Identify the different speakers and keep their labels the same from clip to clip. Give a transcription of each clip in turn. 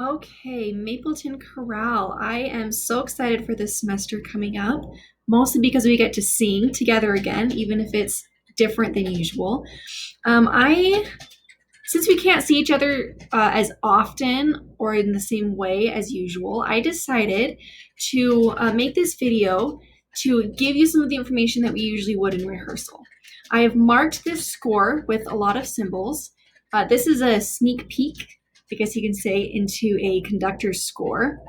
Speaker 1: Okay, Mapleton Chorale. I am so excited for this semester coming up, mostly because we get to sing together again, even if it's different than usual. I Since we can't see each other as often or in the same way as usual, I decided to make this video to give you some of the information that we usually would in rehearsal. I have marked this score with a lot of symbols. This is a sneak peek, I guess you can say, into a conductor's score.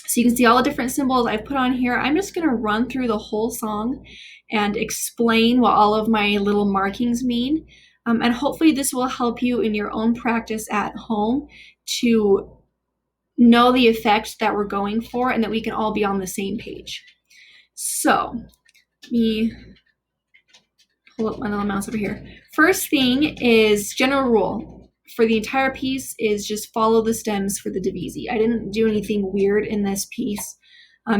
Speaker 1: So you can see all the different symbols I've put on here. I'm just going to run through the whole song and explain what all of my little markings mean. And hopefully this will help you in your own practice at home to know the effect that we're going for and that we can all be on the same page. So let me pull up my little mouse over here. First thing is general rule for the entire piece is just follow the stems for the divisi. I didn't do anything weird in this piece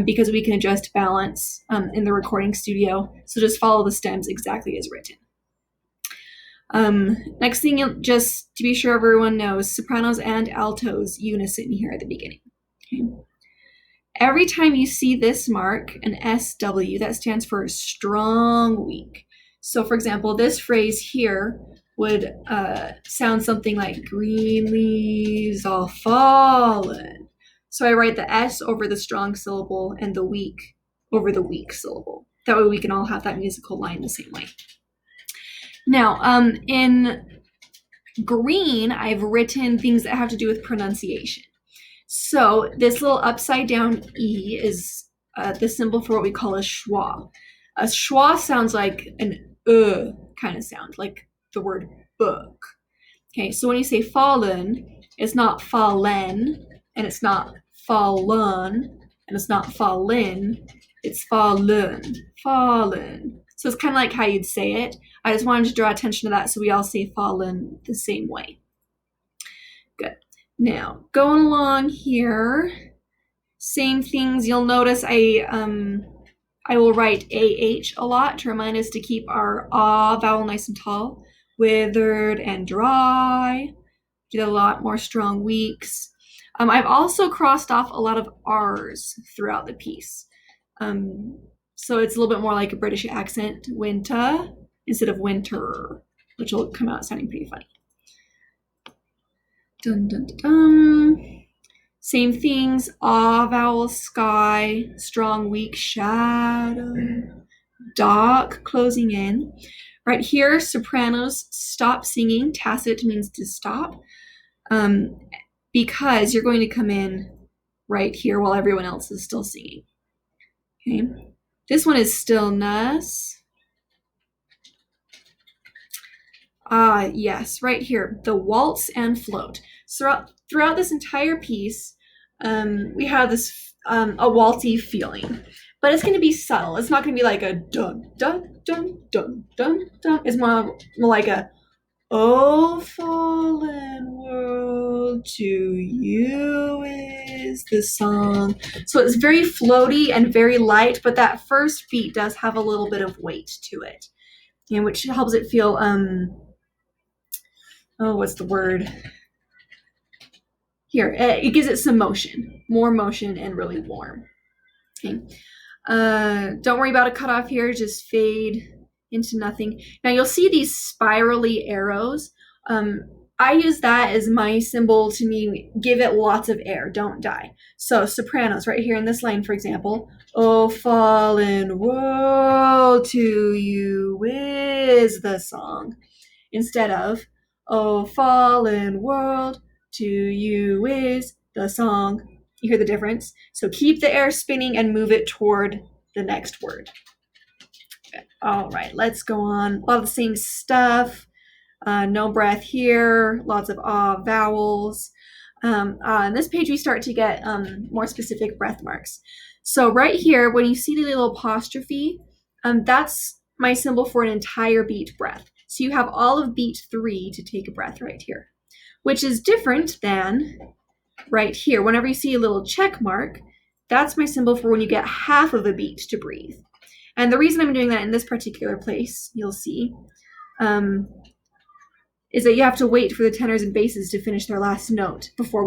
Speaker 1: because we can adjust balance in the recording studio. So just follow the stems exactly as written. Next thing, just to be sure everyone knows, sopranos and altos unison here at the beginning. Okay. Every time you see this mark, an SW, that stands for strong weak. So for example, this phrase here would sound something like green leaves all fallen. So I write the S over the strong syllable and the weak over the weak syllable. That way we can all have that musical line the same way. Now, in green, I've written things that have to do with pronunciation. So this little upside down E is the symbol for what we call a schwa. A schwa sounds like an kind of sound, like the word book. Okay, so when you say fallen, it's not fallen, and it's not fallen, and it's not fallen, it's fallen, fallen. So it's kind of like how you'd say it. I just wanted to draw attention to that so we all say fallen the same way. Good. Now, going along here, same things. You'll notice I will write AH a lot to remind us to keep our ah vowel nice and tall. Withered and dry. Get a lot more strong weaks. I've also crossed off a lot of R's throughout the piece. So it's a little bit more like a British accent, winter, instead of winter, which will come out sounding pretty funny. Dun, dun, dun, dun. Same things, ah vowel, sky, strong, weak, shadow, dark, closing in. Right here, sopranos stop singing. Tacit means to stop, because you're going to come in right here while everyone else is still singing. Okay. This one is stillness. Yes, right here, the waltz and float. So throughout this entire piece, we have this a waltzy feeling, but it's going to be subtle. It's not going to be like a dun dun dun dun dun dun. It's more like a oh fallen world, to you is the song. So it's very floaty and very light, but that first beat does have a little bit of weight to it, and which helps it feel what's the word? Here, it gives it some motion, more motion, and really warm. Okay. Don't worry about a cutoff here, just fade into nothing. Now you'll see these spirally arrows. I use that as my symbol to mean give it lots of air, don't die. So sopranos, right here in this line, for example, oh fallen world, to you is the song, instead of oh fallen world, to you is the song. You hear the difference? So keep the air spinning and move it toward the next word. Okay. All right, let's go on. A lot of the same stuff. No breath here. Lots of ah vowels. On this page, we start to get more specific breath marks. So right here, when you see the little apostrophe, that's my symbol for an entire beat breath. So you have all of beat 3 to take a breath right here, which is different than right here. Whenever you see a little check mark, that's my symbol for when you get half of a beat to breathe. And the reason I'm doing that in this particular place, you'll see, is that you have to wait for the tenors and basses to finish their last note before we